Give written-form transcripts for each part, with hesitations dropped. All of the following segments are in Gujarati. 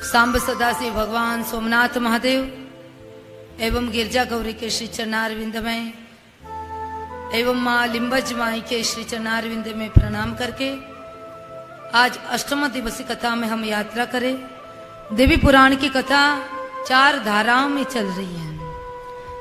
सांब सदाशिव भगवान सोमनाथ महादेव एवं गिरजा गौरी के श्री चरणारविंद में एवं माँ लिम्बज माई के श्री चरणारविंद में प्रणाम करके आज अष्टम दिवसीय कथा में हम यात्रा करें। देवी पुराण की कथा 4 धाराओं में चल रही है।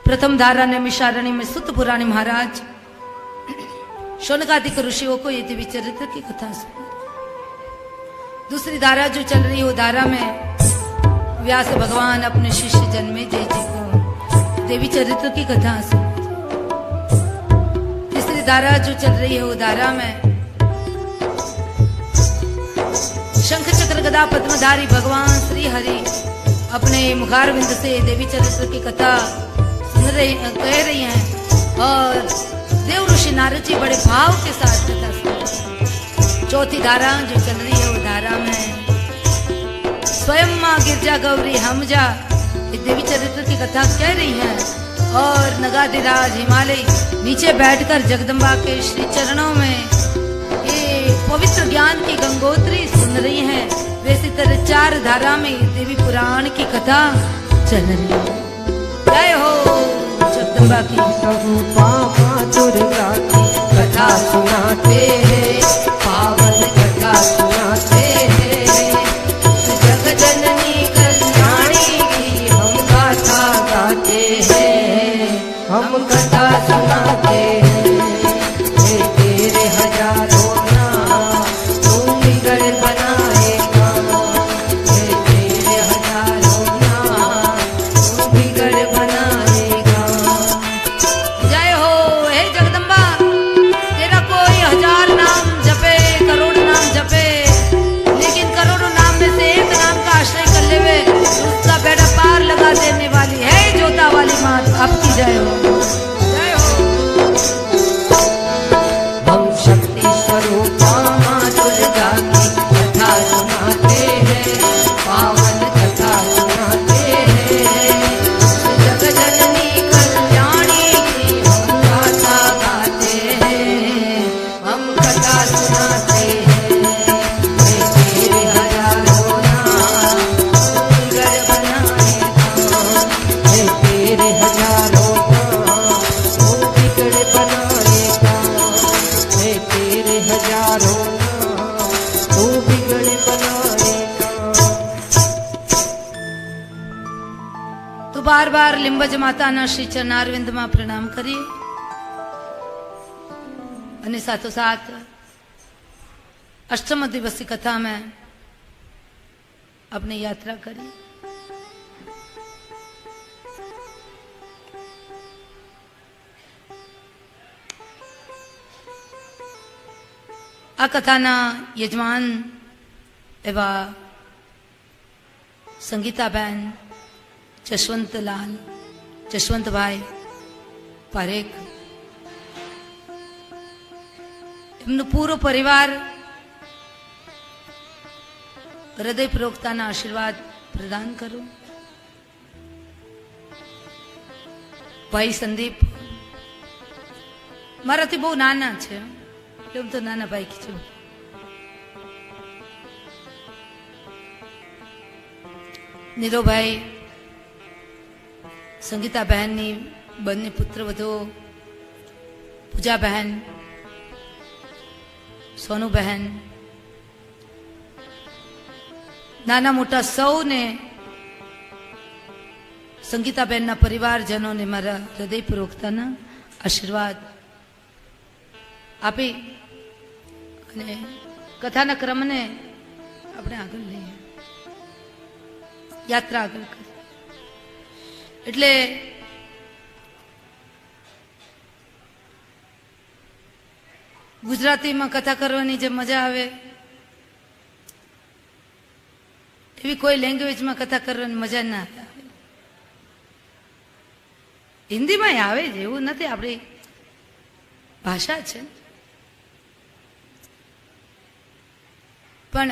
प्रथम धारा नैमिषारण्य में सुत पुराणी महाराज शौनकादिक ऋषियों को ये देवी चरित्र की कथा सुना। दूसरी धारा जो चल रही है वो धारा में व्यास भगवान अपने शिष्य जन्मे जय जी को देवी चरित्र की कथा सुना। तीसरी धारा जो चल रही है वो धारा में शंख चक्र गदा पद्मधारी भगवान श्री हरि अपने मुखारविंद से देवी चरित्र की कथा कह रही हैं और देव ऋषि नारद जी बड़े भाव के साथ कथा सुन रहे हैं। चौथी धारा जो चल रही है वो धारा में स्वयं माँ गिरजा गौरी हमजा देवी चरित्र की कथा कह रही हैं और नगाधिराज हिमालय नीचे बैठकर जगदम्बा के श्री चरणों में ये पवित्र ज्ञान की गंगोत्री सुन रही हैं। वैसी तरह 4 धारा में देवी पुराण की कथा चल रही है। जय हो जगदम्बा की। दुर्गा की कथा सुनाते हैं, पावन कथा सुनाते हैं। जग जननी कल्याणी की हम गाथा गाते हैं, हम कथा सुनाते हैं। तेरे हजारों नाम तू बिगड़ बनाएगा, तेरे हजारों नाम तू बिगड़ बनाएगा। जय हो हे जगदम्बा। तेरा कोई 1000 नाम जपे, करोड़ नाम जपे, लेकिन करोड़ों नाम में से एक नाम का आश्रय कर लेवे उसका बेड़ा पार लगा देने वाली है जोता वाली माँ आपकी जय हो। जय हो। हम शक्ति स्वरूपा माँ दुर्गा की कथा सुनाते हैं, पावन कथा सुनाते हैं। जग जननी कल्याणी की हम गाथा गाते हैं, हम कथा सुनाते हैं। तेरे हजारों नाम तू बिगड़ बनाएगा, तेरे हजारों नाम तू बिगड़ बनाएगा, तेरे हजारों नाम तू बिगड़ बनाएगा। तो बार बार लिंबज माता ना श्री चरणारविंद में प्रणाम करिए અને સાથોસાથ अष्टम दिवसीय कथा में अपनी यात्रा करिए। आ कथाना यजमान एवा संगीताबेन जशवंतलाल जशवंतभाई पारेख એમનો પૂરો પરિવાર હૃદયપૂર્વકતાના આશીર્વાદ પ્રદાન કરો। ભાઈ સંદીપ મારાથી બહુ નાના છે, એમ તો નાના ભાઈ છું। નીરોભાઈ સંગીતાબહેનની બંને પુત્રવધુ પૂજાબહેન सोनू बहन नाना मोटा सौने संगीताबेन ना परिवारजनों ने मारा हृदयपूर्वकताना आशीर्वाद आपी અને કથાના ક્રમને આપણે આગળ લઈએ, યાત્રા આગળ કરીએ। એટલે ગુજરાતીમાં કથા કરવાની જે મજા આવે એવી કોઈ લેંગ્વેજમાં કથા કરવાની મજા ના આવે। હિન્દીમાં આવે જ, એવું નથી, આપણી ભાષા છે। પણ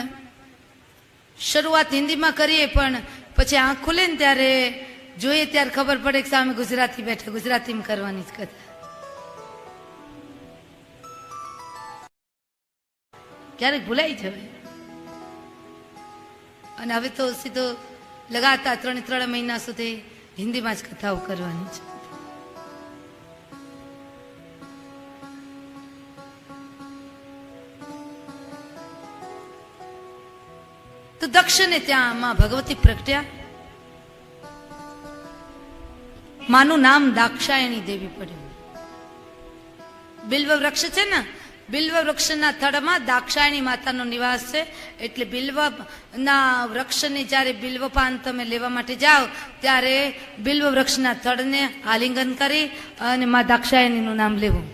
શરૂઆત હિન્દીમાં કરીએ પણ પછી આંખ ખુલે ને ત્યારે જોઈએ ત્યારે ખબર પડે કે સામે ગુજરાતી બેઠા, ગુજરાતીમાં કરવાની જ કથા। ક્યારેક ભૂલાઈ જવાય। અને હવે તો સીધો લગાતાર 3 મહિના સુધી હિન્દીમાં જ કથાઓ કરવાની છે. તો દક્ષને ત્યાં માં ભગવતી પ્રગટ્યા. માનું નામ દાક્ષાયણી દેવી પડ્યું. બિલ્વ વૃક્ષ છે ને, બિલ્વ વૃક્ષના થડમાં દાક્ષાયણી માતાનો નિવાસ છે. એટલે બિલ્વના વૃક્ષને જ્યારે બિલ્વપાન તમે લેવા માટે જાઓ ત્યારે બિલ્વ વૃક્ષના થડને આલિંગન કરી અને માં દાક્ષાયણીનું નામ લેવું.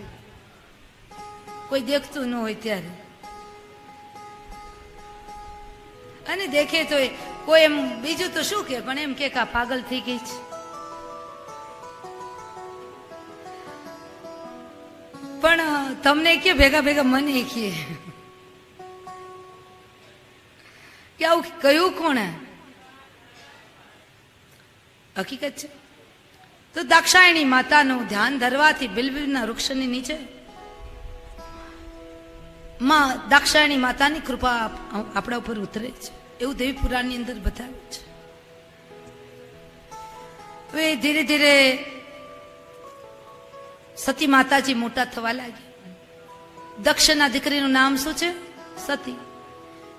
કોઈ દેખતું ન હોય ત્યારે. અને દેખે તો કોઈ એમ બીજું તો શું કે, પણ એમ કે આ પાગલ થઈ ગઈ છે. પણ તમને કે ભેગા ભેગા મને કે આવું કયું કોણે? હકીકત છે. તો દાક્ષાયણી માતાનું ધ્યાન ધરવાથી બિલ્વના વૃક્ષની નીચે માં દાક્ષાયણી માતાની કૃપા આપણા ઉપર ઉતરે છે, એવું દેવી પુરાણની અંદર બતાવ્યું છે. હવે ધીરે ધીરે સતી માતાજી મોટા થવા લાગ્યા. દક્ષના દીકરીનું નામ શું છે? સતી.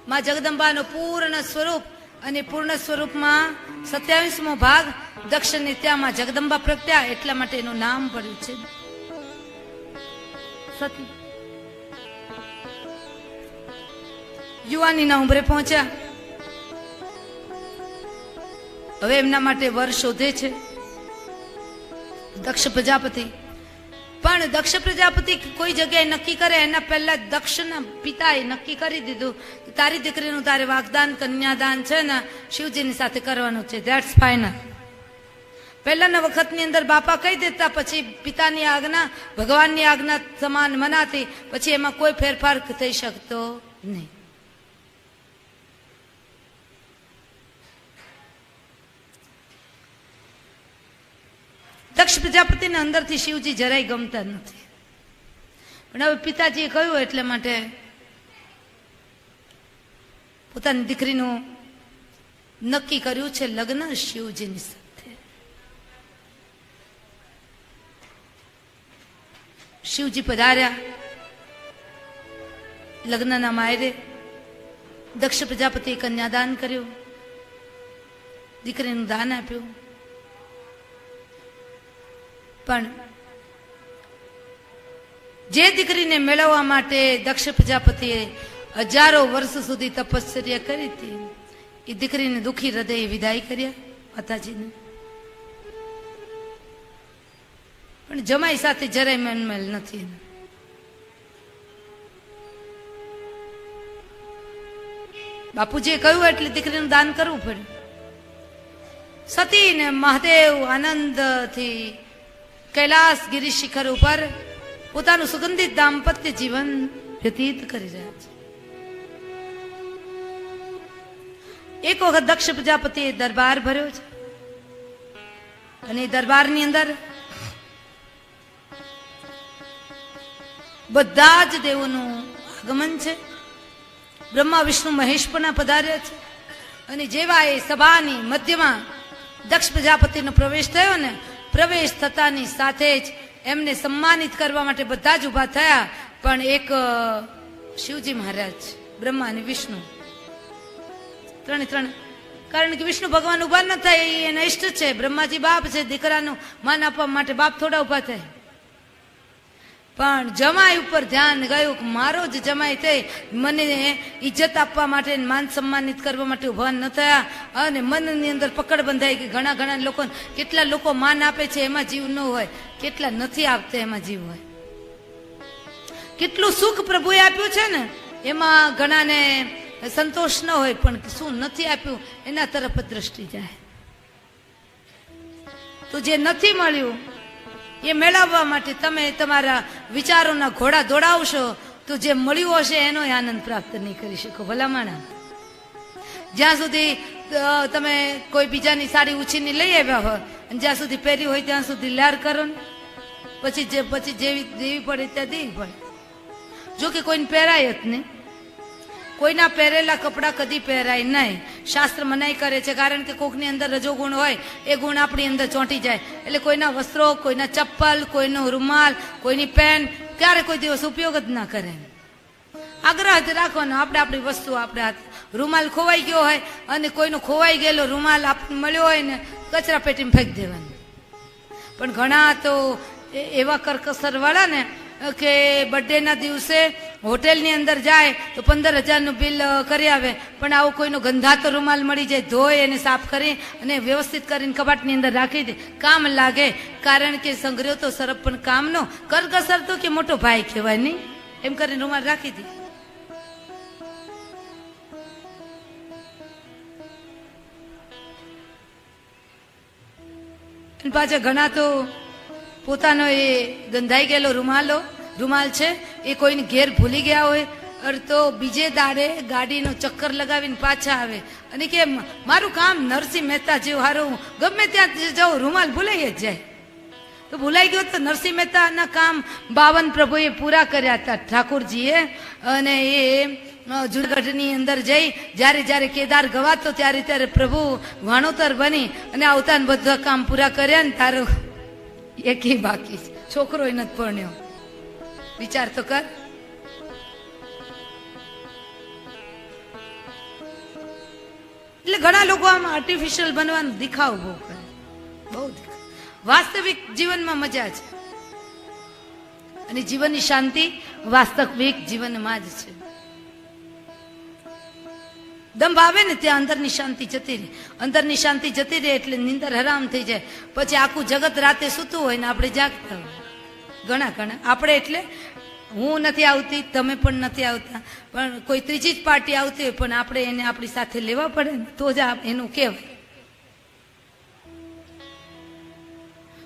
માં જગદંબાનો પૂર્ણ સ્વરૂપ, અને પૂર્ણ સ્વરૂપમાં 27મો ભાગ દક્ષને ત્યાં માં જગદંબા પ્રગટ્યા, એટલા માટે એનું નામ પડ્યું છે સતી. યુવાનીના ઉંમરે પહોંચ્યા. હવે એમના માટે વર શોધે છે દક્ષ પ્રજાપતિ. પણ દક્ષ પ્રજાપતિ કોઈ જગ્યાએ નક્કી કરે એના પહેલા દક્ષના પિતાએ નક્કી કરી દીધું કે તારી દીકરીનું તારે વાગદાન કન્યાદાન છે ને શિવજીની સાથે કરવાનું છે. That's final. પહેલાના વખતની અંદર બાપા કહી દેતા, પછી પિતાની આજ્ઞા ભગવાનની આજ્ઞા સમાન મનાતી, પછી એમાં કોઈ ફેરફાર થઈ શકતો નહીં. દક્ષ પ્રજાપતિને અંદરથી શિવજી જરાય ગમતા નથી. પણ હવે પિતાજીએ કહ્યું એટલે માટે પોતાની દીકરીનું નક્કી કર્યું છે લગ્ન શિવજીની સાથે. શિવજી પધાર્યા લગ્નના માયરે. દક્ષ પ્રજાપતિએ કન્યાદાન કર્યું, દીકરીનું દાન આપ્યું. પણ જે દીકરીને મેળવવા માટે દક્ષ પ્રજાપતિએ હજારો વર્ષ સુધી તપશ્ચર્યા કરી હતી, એ દીકરીને દુઃખી હૃદયે વિદાય કર્યા માતાજીને. પણ જમાઈ સાથે જરાય મનમેલ નથી. બાપુજીએ કહ્યું એટલે દીકરીનું દાન કરવું પડ્યું. સતી ને મહાદેવ આનંદથી કૈલાસ ગિરી શિખર ઉપર પોતાનું સુગંધિત દાંપત્ય જીવન વ્યતીત કરી રહ્યા છે. એક વખત દક્ષ પ્રજાપતિએ દરબાર ભર્યો છે, અને દરબારની અંદર બધા જ દેવોનું આગમન છે. બ્રહ્મા વિષ્ણુ મહેશ પણ પધાર્યા છે. અને જેવા એ સભાની મધ્યમાં દક્ષ પ્રજાપતિનો પ્રવેશ થયો ને, પ્રવેશ થતાની સાથે જ એમને સન્માનિત કરવા માટે બધા જ ઉભા થયા. પણ એક શિવજી મહારાજ, બ્રહ્મા અને વિષ્ણુ ત્રણે ત્રણ, કારણ કે વિષ્ણુ ભગવાન ઉભા ન થાય એ એના ઇષ્ટ છે. બ્રહ્માજી બાપ છે, દીકરાનું માન આપવા માટે બાપ થોડા ઉભા થાય. પણ જમાઈ ઉપર ધ્યાન ગયું કે મારો જ જમાઈ થઈ મને ઇજ્જત આપવા માટે, માન સન્માનિત કરવા માટે ઉભા ન થયા. અને મનની અંદર પકડ બંધાઈ કે ઘણા ઘણા લોકો, કેટલા લોકો માન આપે છે એમાં જીવ ન હોય, કેટલા નથી આપતા એમાં જીવ હોય. કેટલું સુખ પ્રભુએ આપ્યું છે ને એમાં ઘણાને સંતોષ ન હોય, પણ શું નથી આપ્યું એના તરફ દ્રષ્ટિ જાય. તો જે નથી મળ્યું એ મેળવવા માટે તમે તમારા વિચારોના ઘોડા દોડાવશો તો જે મળ્યું હશે એનો આનંદ પ્રાપ્ત નહીં કરી શકો. ભલામણા જ્યાં સુધી તમે કોઈ બીજાની સાડી ઉછીની લઈ આવ્યા હોય અને જ્યાં સુધી પહેરી હોય ત્યાં સુધી લાર કરો ને, પછી જેવી દેવી પડે ત્યાં દેવી પડે. જો કે કોઈને પહેરાય જ નહીં. કોઈના પહેરેલા કપડાં કદી પહેરાય નહીં. શાસ્ત્ર મનાઈ કરે છે, કારણ કે કોકની અંદર રજોગુણ હોય એ ગુણ આપણી અંદર ચોંટી જાય. એટલે કોઈના વસ્ત્રો, કોઈના ચપ્પલ, કોઈનો રૂમાલ, કોઈની પેન ક્યારે કોઈ દિવસ ઉપયોગ જ ના કરે. આગ્રહ રાખવાનો આપણે આપણી વસ્તુ આપણે હાથ. રૂમાલ ખોવાઈ ગયો હોય અને કોઈનો ખોવાઈ ગયેલો રૂમાલ આપણને મળ્યો હોય ને કચરા પેટીમાં ફેંકી દેવાનો. પણ ઘણા તો એવા કરકસર વાળા ને કે બર્થડેના દિવસે હોટેલની અંદર જાય તો 15,000નું બિલ કરી આવે, પણ આવો કોઈનો ગંધાતો રૂમાલ મળી જાય, ધોઈ એને સાફ કરી અને વ્યવસ્થિત કરીને કબાટની અંદર રાખી દે, કામ લાગે. કારણ કે સંગ્રહ તો સરપ પણ કામનો, કરકસર તો કે મોટો ભાઈ કહેવાય નહીં, એમ કરીને રૂમાલ રાખી દે. પાછા ઘણા તો પોતાનો એ ગંધાઈ ગયેલો રૂમાલ છે એ કોઈને ઘેર ભૂલી ગયા હોય તો બીજે દાડે ગાડીનો ચક્કર લગાવીને પાછા આવે અને કે મારું કામ નરસિંહ મહેતા જેવું હારું, ગમે ત્યાં જાઉં રૂમાલ ભૂલાઈ જ જાય. તો ભૂલાઈ ગયો તો નરસિંહ મહેતાના કામ 52 પ્રભુએ પૂરા કર્યા હતા ઠાકોરજીએ. અને એ જુનાગઢની અંદર જઈ જ્યારે જ્યારે કેદાર ગવાતો ત્યારે ત્યારે પ્રભુ વાણોતર બની અને આવતા બધા કામ પૂરા કર્યા ને તારો એકી બાકી છોકરો નથી પરણ્યો. વિચાર તો કર. એટલે ઘણા લોકો આમ આર્ટિફિશિયલ બનવાનો દેખાવ બહુ કરે, બહુ દેખાવ. વાસ્તવિક જીવનમાં મજા છે અને જીવનની શાંતિ વાસ્તવિક જીવનમાં જ છે. દંભ આવે ને ત્યાં અંદરની શાંતિ જતી રહે, અંદરની શાંતિ જતી રહે એટલે નીંદર હરામ થઈ જાય. પછી આખું જગત રાતે સૂતું હોય ને આપણે જાગતા હોય. ઘણા આપણે એટલે હું નથી આવતી, તમે પણ નથી આવતા, પણ કોઈ ત્રીજી જ પાર્ટી આવતી હોય પણ આપણે એને આપણી સાથે લેવા પડે ને તો જ એનું કહેવાય.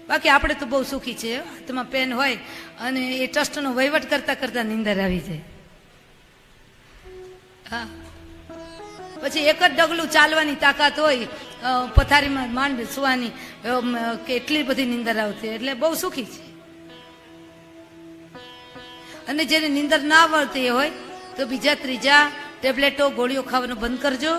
બાકી આપણે તો બહુ સુખી છે. હાથમાં પેન હોય અને એ ટ્રસ્ટનો વહીવટ કરતા કરતા નીંદર આવી જાય. હા, પછી એક જ ડગલું ચાલવાની તાકાત હોય, પથારીમાં માંડ સુવાની કે એટલી બધી નીંદર આવતી, એટલે બહુ સુખી છે. અને જેને નીંદર ના આવડતી હોય તો બીજા ત્રીજા ટેબ્લેટો ગોળીઓ ખાવાનું બંધ કરજો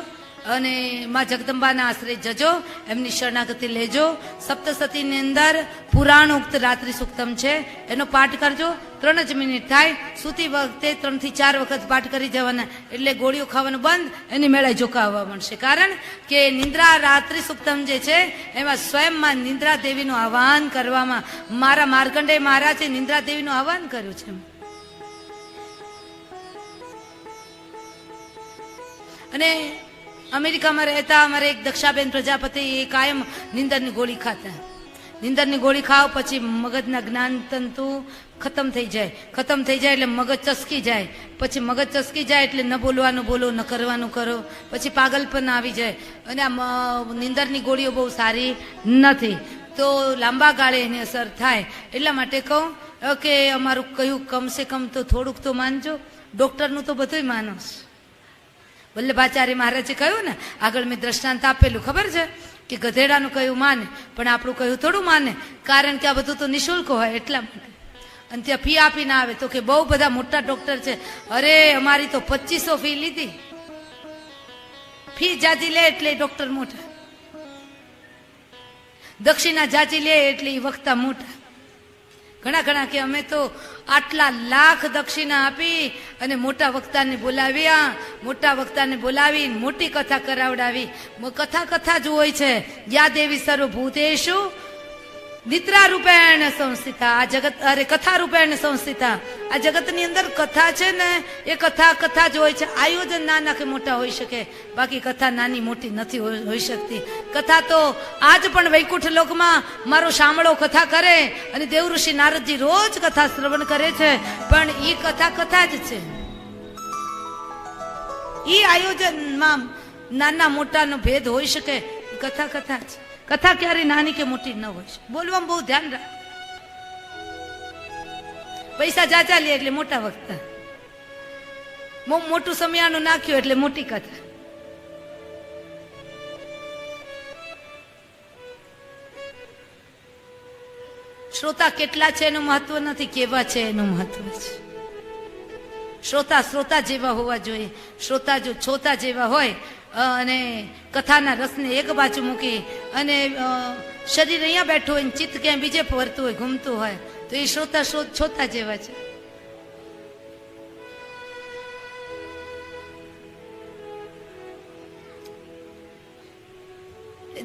અને માં જગદંબાના આશ્રય જજો, એમની શરણાગતિ લેજો. સપ્તસતીની અંદર પુરાણ ઉક્ત રાત્રિ સુક્તમ છે, એનો પાઠ કરજો. 3 જ મિનિટ થાય, સૂતી વખતે 3 થી 4 વખત પાઠ કરી જવાના, એટલે ગોળીઓ ખાવાનું બંધ, એની મેળા ઝુકાવવા મળશે. કારણ કે નિંદ્રા રાત્રિ સુક્તમ જે છે એમાં સ્વયંમાં નિંદ્રા દેવીનું આહવાન કરવામાં, મારા માર્કંડેય મહારાજે નિંદ્રા દેવીનું આહવાન કર્યું છે. અને અમેરિકામાં રહેતા અમારે એક દક્ષાબેન પ્રજાપતિ એ કાયમ નીંદરની ગોળી ખાતા. નીંદરની ગોળી ખાવ પછી મગજના જ્ઞાન તંતુ ખતમ થઈ જાય એટલે મગજ ચસકી જાય. પછી મગજ ચસકી જાય એટલે ન બોલવાનું બોલો, ન કરવાનું કરો, પછી પાગલપન આવી જાય. અને આ નીંદરની ગોળીઓ બહુ સારી નથી, તો લાંબા ગાળે એની અસર થાય. એટલા માટે કહું કે અમારું કહ્યું કમસે કમ તો થોડુંક તો માનજો. ડૉક્ટરનું તો બધુંય માનો. વલ્લભાચાર્ય મહારાજે કહ્યું ને, આગળ મેં દ્રષ્ટાંત આપેલું, ખબર છે કે ગધેડાનું કહ્યું માને પણ આપણું કહ્યું થોડું માને. કારણ કે આ બધું તો નિઃશુલ્ક હોય એટલા માટે. અને ત્યાં ફી આપીને આવે તો કે બહુ બધા મોટા ડોક્ટર છે, અરે અમારી તો 2500 ફી લીધી. ફી જાજી લે એટલે ડોક્ટર મોટા, દક્ષિણા જાજી લે એટલે એ વક્તા મોટા. ઘણા કે અમે તો આટલા લાખ દક્ષિણા આપી અને મોટા વક્તાને બોલાવ્યા, મોટા વક્તાને બોલાવી મોટી કથા કરાવડાવી. કથા જ હોય છે. યા દેવી સર્વભૂતેષુ નિદ્રા રૂપેણ સંસ્થિતા. આ જગત, અરે કથા રૂપેણ સંસ્થિતા. આ જગતની અંદર કથા છે ને એ કથા જ હોય છે. આયોજન નાના કે મોટા હોઈ શકે, બાકી કથા નાની મોટી નથી હોઈ શકતી. કથા તો આજ પણ વૈકુંઠ લોકમાં મારો શામળો કથા કરે અને દેવ ઋષિ નારદજી રોજ કથા શ્રવણ કરે છે, પણ એ કથા જ છે. એ આયોજનમાં નાના મોટાનો ભેદ હોઈ શકે, કથા જ. કથા ક્યારે નાની કે મોટી ન હોય છે. બોલવામાં બહુ ધ્યાન રાખ. પૈસા જાચા લે એટલે મોટા વક્તા, મોટું સમિયાનું નાખ્યું એટલે મોટી કથા. શ્રોતા કેટલા છે એનું મહત્વ નથી, કેવા છે એનું મહત્વ છે. શ્રોતા શ્રોતા જેવા હોવા જોઈએ. શ્રોતા જો છોતા જેવા હોય અને કથાના રસને એક બાજુ મૂકી અને શરીર અહીંયા બેઠું હોય, ચિત્ત ક્યાંય બીજે ફરતું હોય, ઘૂમતું હોય, તો એ શ્રોતા છોતા જેવા છે.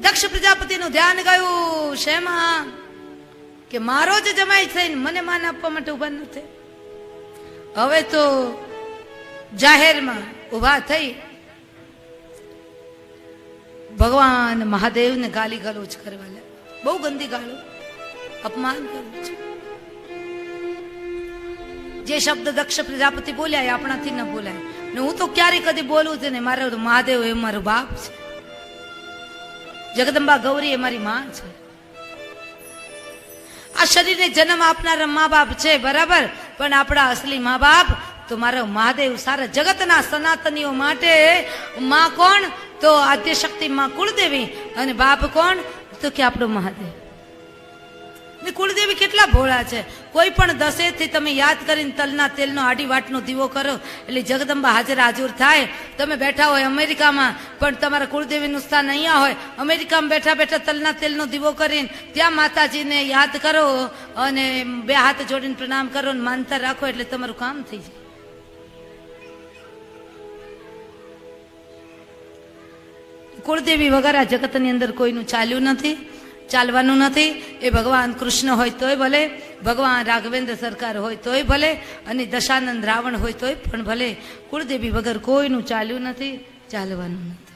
દક્ષ પ્રજાપતિનું ધ્યાન ગયું શેમાં કે મારો જ જમાઈ થઈને મને માન આપવા માટે ઉભા નથી. હવે તો જાહેરમાં ઉભા થઈ ભગવાન મહાદેવને ગાલી ગલોચ કરવા લાગ્યા. બહુ ગંદી ગાળો, અપમાન કર્યું છે. જે શબ્દ દક્ષ પ્રજાપતિ બોલ્યા એ આપણાથી ન બોલાય. ને હું તો ક્યારેય કદી બોલું જ નહીં. મારો મહાદેવ એ મારો બાપ છે, જગદંબા ગૌરી એ મારી માં છે. આ શરીરને જન્મ આપનારા મા બાપ છે બરાબર, પણ આપણા અસલી મા બાપ તો મારો મહાદેવ. સારા જગતના સનાતનીઓ માટે માં કોણ? તો આદ્ય શક્તિ માં કુળદેવી. અને બાપ કોણ? તો કે આપણો મહાદેવ. કુળદેવી કેટલા ભોળા છે. કોઈ પણ દશેથી તમે યાદ કરીને તલના તેલનો આડી વાટનો દીવો કરો એટલે જગદંબા હાજર હાજર થાય. તમે બેઠા હોય અમેરિકામાં પણ તમારા કુળદેવીનું સ્થાન અહીંયા હોય. અમેરિકામાં બેઠા બેઠા તલના તેલનો દીવો કરીને ત્યાં માતાજીને યાદ કરો અને બે હાથ જોડીને પ્રણામ કરો અને માનતા રાખો એટલે તમારું કામ થઈ જાય. કુળદેવી વગર આ જગતની અંદર કોઈનું ચાલ્યું નથી, ચાલવાનું નથી. એ ભગવાન કૃષ્ણ હોય તોય ભલે, ભગવાન રાઘવેન્દ્ર સરકાર હોય તોય ભલે, અને દશાનંદ રાવણ હોય તોય પણ ભલે, કુળદેવી વગર કોઈનું ચાલ્યું નથી, ચાલવાનું નથી.